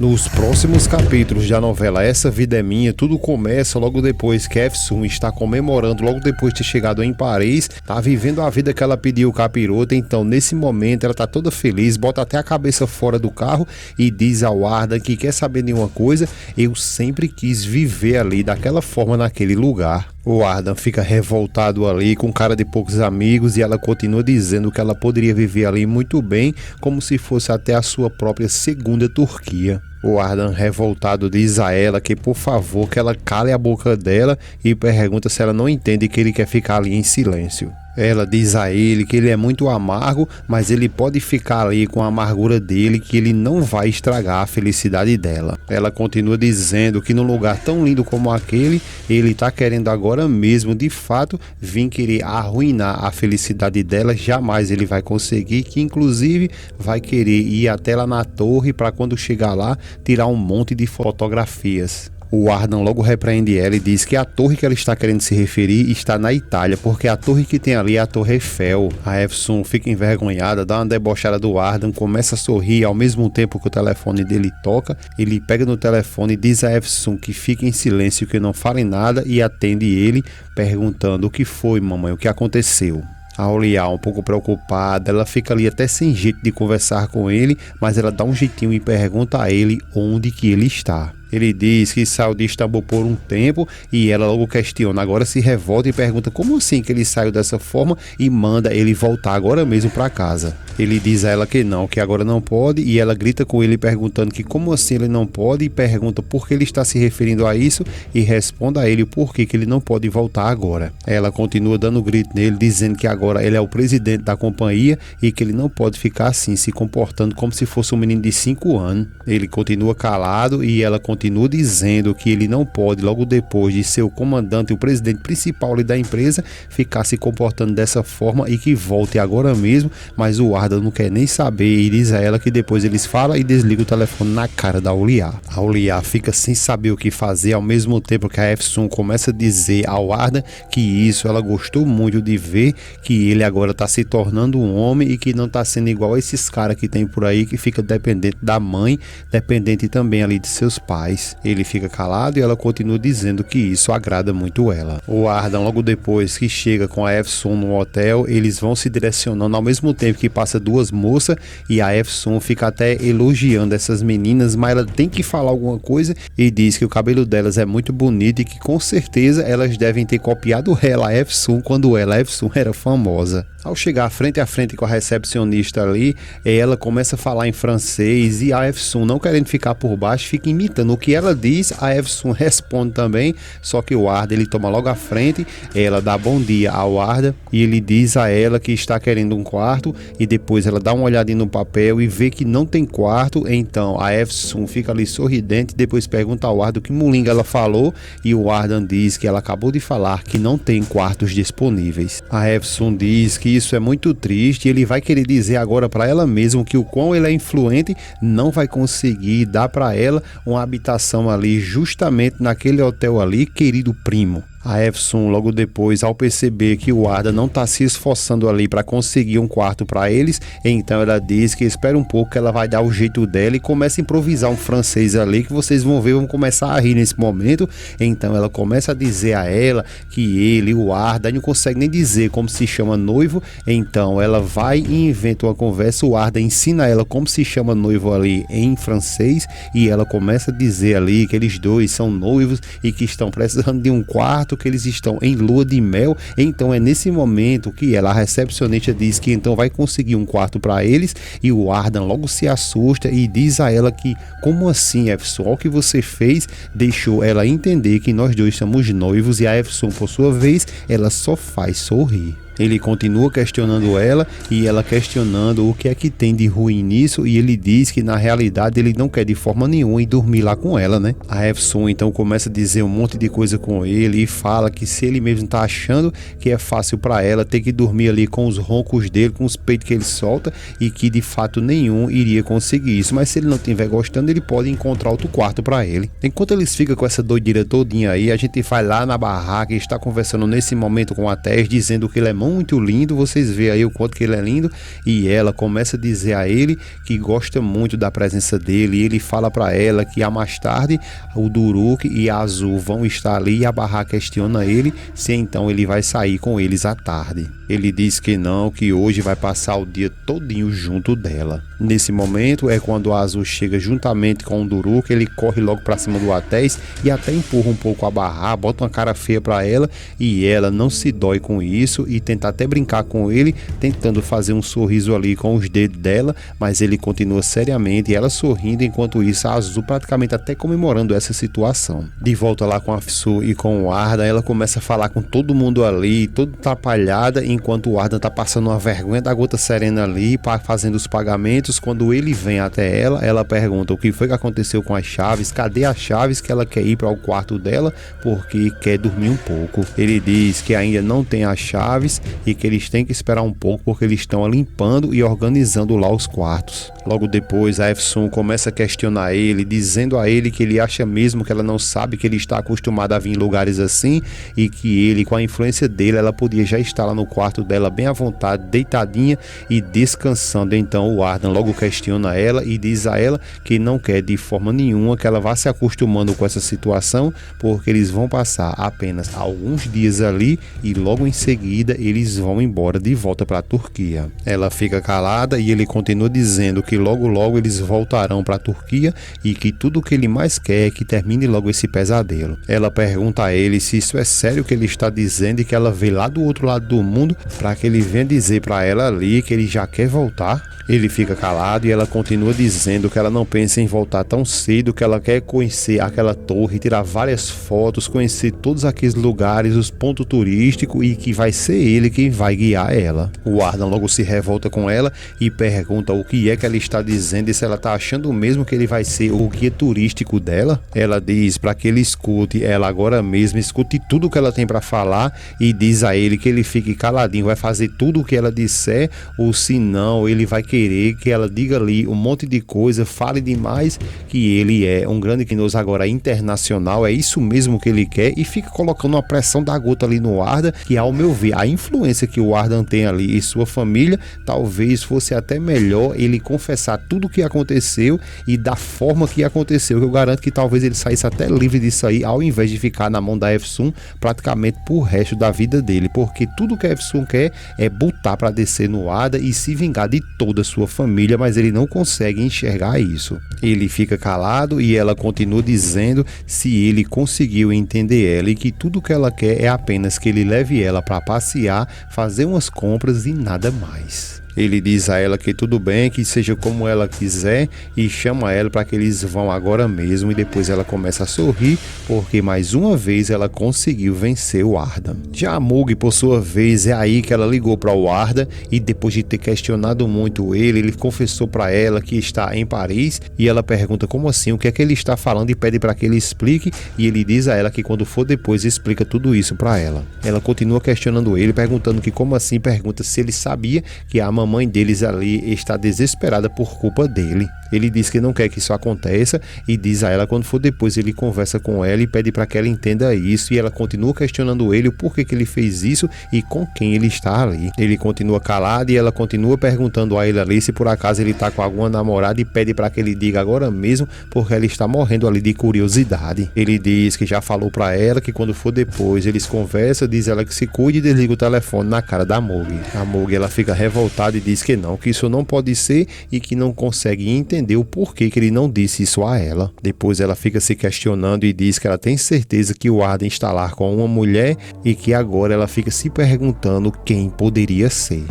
Nos próximos capítulos da novela Essa Vida é Minha, tudo começa logo depois que Efsun está comemorando, logo depois de ter chegado em Paris, tá vivendo a vida que ela pediu o capiroto. Então nesse momento ela tá toda feliz, bota até a cabeça fora do carro e diz ao Ardan que quer saber de uma coisa: eu sempre quis viver ali daquela forma naquele lugar. O Ardan fica revoltado ali, com cara de poucos amigos, e ela continua dizendo que ela poderia viver ali muito bem, como se fosse até a sua própria segunda Turquia. O Ardan, revoltado, diz a ela que por favor que ela cale a boca dela e pergunta se ela não entende que ele quer ficar ali em silêncio. Ela diz a ele que ele é muito amargo, mas ele pode ficar ali com a amargura dele, que ele não vai estragar a felicidade dela. Ela continua dizendo que num lugar tão lindo como aquele, ele tá querendo agora mesmo, de fato, vir querer arruinar a felicidade dela. Jamais ele vai conseguir, que inclusive vai querer ir até lá na torre para quando chegar lá, tirar um monte de fotografias. O Ardan logo repreende ela e diz que a torre que ela está querendo se referir está na Itália, porque a torre que tem ali é a Torre Eiffel. A Efsun fica envergonhada, dá uma debochada do Ardan, começa a sorrir ao mesmo tempo que o telefone dele toca. Ele pega no telefone e diz a Efsun que fique em silêncio, que não fale nada, e atende ele perguntando: o que foi, mamãe, o que aconteceu? A Oliá, um pouco preocupada, ela fica ali até sem jeito de conversar com ele, mas ela dá um jeitinho e pergunta a ele onde que ele está. Ele diz que saiu de Istambul por um tempo e ela logo questiona, agora se revolta e pergunta como assim que ele saiu dessa forma e manda ele voltar agora mesmo para casa. Ele diz a ela que não, que agora não pode, e ela grita com ele perguntando que como assim ele não pode, e pergunta por que ele está se referindo a isso e responde a ele por que ele não pode voltar agora. Ela continua dando grito nele, dizendo que agora ele é o presidente da companhia e que ele não pode ficar assim, se comportando como se fosse um menino de 5 anos. Ele continua calado e ela continua dizendo que ele não pode, logo depois de ser o comandante e o presidente principal ali da empresa, ficar se comportando dessa forma e que volte agora mesmo, mas o Ardan não quer nem saber e diz a ela que depois eles falam e desliga o telefone na cara da Oliá. A Oliá fica sem saber o que fazer, ao mesmo tempo que a Efsun começa a dizer ao Ardan que isso ela gostou muito de ver, que ele agora está se tornando um homem e que não está sendo igual a esses caras que tem por aí, que fica dependente da mãe, dependente também ali de seus pais. Ele fica calado e ela continua dizendo que isso agrada muito ela. O Ardan, logo depois que chega com a Efsun no hotel, eles vão se direcionando ao mesmo tempo que passa duas moças, e a Efsun fica até elogiando essas meninas, mas ela tem que falar alguma coisa e diz que o cabelo delas é muito bonito e que com certeza elas devem ter copiado ela, a Efsun, quando ela, a Efsun, era famosa. Ao chegar frente a frente com a recepcionista ali, ela começa a falar em francês e a Efsun, não querendo ficar por baixo, fica imitando o que ela diz. A Efsun responde também, só que o Ardan ele toma logo à frente. Ela dá bom dia ao Ardan e ele diz a ela que está querendo um quarto, e depois ela dá uma olhadinha no papel e vê que não tem quarto. Então a Efsun fica ali sorridente, depois pergunta ao Ardan que mulinga ela falou, e o Ardan diz que ela acabou de falar que não tem quartos disponíveis. A Efsun diz que isso é muito triste, e ele vai querer dizer agora para ela mesma que o quão ele é influente, não vai conseguir dar para ela uma habitação ali justamente naquele hotel ali, querido primo. A Efsun, logo depois, ao perceber que o Ardan não está se esforçando ali para conseguir um quarto para eles, então ela diz que espera um pouco, que ela vai dar o jeito dela, e começa a improvisar um francês ali que vocês vão ver, vão começar a rir nesse momento. Então ela começa a dizer a ela que ele, o Ardan, não consegue nem dizer como se chama noivo. Então ela vai e inventa uma conversa, o Ardan ensina ela como se chama noivo ali em francês, e ela começa a dizer ali que eles dois são noivos e que estão precisando de um quarto, que eles estão em lua de mel. Então é nesse momento que ela, a recepcionista, diz que então vai conseguir um quarto para eles, e o Ardan logo se assusta e diz a ela que como assim, Efsun, o que você fez deixou ela entender que nós dois somos noivos, e a Efsun, por sua vez, ela só faz sorrir. Ele continua questionando ela, e ela questionando o que é que tem de ruim nisso, e ele diz que na realidade ele não quer de forma nenhuma ir dormir lá com ela, né? A Efsun então começa a dizer um monte de coisa com ele e fala que se ele mesmo tá achando que é fácil para ela ter que dormir ali com os roncos dele, com os peitos que ele solta, e que de fato nenhum iria conseguir isso, mas se ele não estiver gostando, ele pode encontrar outro quarto para ele. Enquanto eles ficam com essa doideira todinha aí, a gente vai lá na barraca e está conversando nesse momento com a Tess, dizendo que ele é mão muito lindo, vocês veem aí o quanto que ele é lindo, e ela começa a dizer a ele que gosta muito da presença dele, e ele fala para ela que mais tarde o Duruk e a Azul vão estar ali, e a Barra questiona ele se então ele vai sair com eles à tarde. Ele diz que não, que hoje vai passar o dia todinho junto dela. Nesse momento é quando a Azul chega juntamente com o Duruk, ele corre logo para cima do Atés e até empurra um pouco a Barra, bota uma cara feia para ela, e ela não se dói com isso e tenta até brincar com ele, tentando fazer um sorriso ali com os dedos dela, mas ele continua seriamente e ela sorrindo, enquanto isso a Azul praticamente até comemorando essa situação. De volta lá com a Fsu e com o Arda, ela começa a falar com todo mundo ali, toda atrapalhada, enquanto o Arda tá passando uma vergonha da gota serena ali, fazendo os pagamentos. Quando ele vem até ela pergunta o que foi que aconteceu com as chaves, cadê as chaves, que ela quer ir para o quarto dela porque quer dormir um pouco. Ele diz que ainda não tem as chaves e que eles têm que esperar um pouco porque eles estão limpando e organizando lá os quartos. Logo depois a Efsun começa a questionar ele, dizendo a ele que ele acha mesmo que ela não sabe que ele está acostumado a vir em lugares assim, e que ele, com a influência dele, ela podia já estar lá no quarto dela bem à vontade, deitadinha e descansando. Então o Ardan logo questiona ela e diz a ela que não quer de forma nenhuma que ela vá se acostumando com essa situação, porque eles vão passar apenas alguns dias ali e logo em seguida eles vão embora de volta para a Turquia. Ela fica calada e ele continua dizendo que logo eles voltarão para a Turquia e que tudo o que ele mais quer é que termine logo esse pesadelo. Ela pergunta a ele se isso é sério que ele está dizendo e que ela veio lá do outro lado do mundo para que ele venha dizer para ela ali que ele já quer voltar. Ele fica calado e ela continua dizendo que ela não pensa em voltar tão cedo, que ela quer conhecer aquela torre, tirar várias fotos, conhecer todos aqueles lugares, os pontos turísticos, e que vai ser ele quem vai guiar ela. O Ardan logo se revolta com ela e pergunta o que é que ela está dizendo e se ela está achando mesmo que ele vai ser o guia turístico dela. Ela diz para que ele escute ela agora mesmo, escute tudo que ela tem para falar e diz a ele que ele fique caladinho, vai fazer tudo o que ela disser, ou se não ele vai querer que ela diga ali um monte de coisa, fale demais, que ele é um grande criminoso agora internacional, é isso mesmo que ele quer, e fica colocando uma pressão da gota ali no Arda, que ao meu ver, a influência que o Ardan tem ali e sua família, talvez fosse até melhor ele confessar tudo o que aconteceu e da forma que aconteceu, que eu garanto que talvez ele saísse até livre disso aí, ao invés de ficar na mão da Efsun praticamente pro resto da vida dele, porque tudo que a Efsun quer é botar para descer no Arda e se vingar de toda a sua família, mas ele não consegue enxergar isso. Ele fica calado e ela continua dizendo se ele conseguiu entender ela e que tudo que ela quer é apenas que ele leve ela para passear, fazer umas compras e nada mais. Ele diz a ela que tudo bem, que seja como ela quiser, e chama ela para que eles vão agora mesmo, e depois ela começa a sorrir porque mais uma vez ela conseguiu vencer o Arda. Já a Mug, por sua vez, é aí que ela ligou para o Arda e depois de ter questionado muito ele confessou para ela que está em Paris, e ela pergunta como assim, o que é que ele está falando, e pede para que ele explique, e ele diz a ela que quando for depois explica tudo isso para ela. Ela continua questionando ele, perguntando que como assim, pergunta se ele sabia que a mamãe deles ali está desesperada por culpa dele. Ele diz que não quer que isso aconteça e diz a ela quando for depois ele conversa com ela e pede para que ela entenda isso, e ela continua questionando ele o porquê que ele fez isso e com quem ele está ali. Ele continua calado e ela continua perguntando a ele ali se por acaso ele está com alguma namorada e pede para que ele diga agora mesmo porque ela está morrendo ali de curiosidade. Ele diz que já falou para ela que quando for depois eles conversam, diz ela que se cuide e desliga o telefone na cara da Mug. A Mug ela fica revoltada e diz que não, que isso não pode ser e que não consegue entender o porquê que ele não disse isso a ela. Depois ela fica se questionando e diz que ela tem certeza que o Arden está lá com uma mulher e que agora ela fica se perguntando quem poderia ser.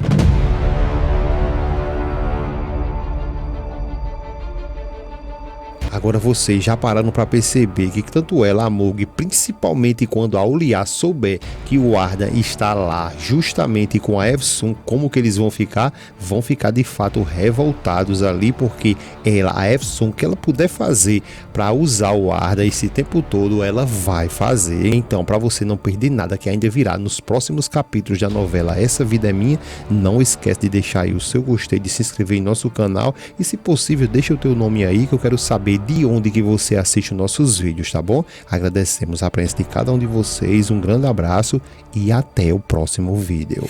Agora vocês já pararam para perceber que tanto ela, a Mug, principalmente quando a Ulia souber que o Arda está lá justamente com a Efsun, como que eles vão ficar? Vão ficar de fato revoltados ali, porque ela, a Efsun, que ela puder fazer para usar o Arda esse tempo todo, ela vai fazer. Então, para você não perder nada que ainda virá nos próximos capítulos da novela Essa Vida é Minha, não esquece de deixar aí o seu gostei, de se inscrever em nosso canal e, se possível, deixa o teu nome aí que eu quero saber de onde que você assiste os nossos vídeos, tá bom? Agradecemos a presença de cada um de vocês, um grande abraço e até o próximo vídeo.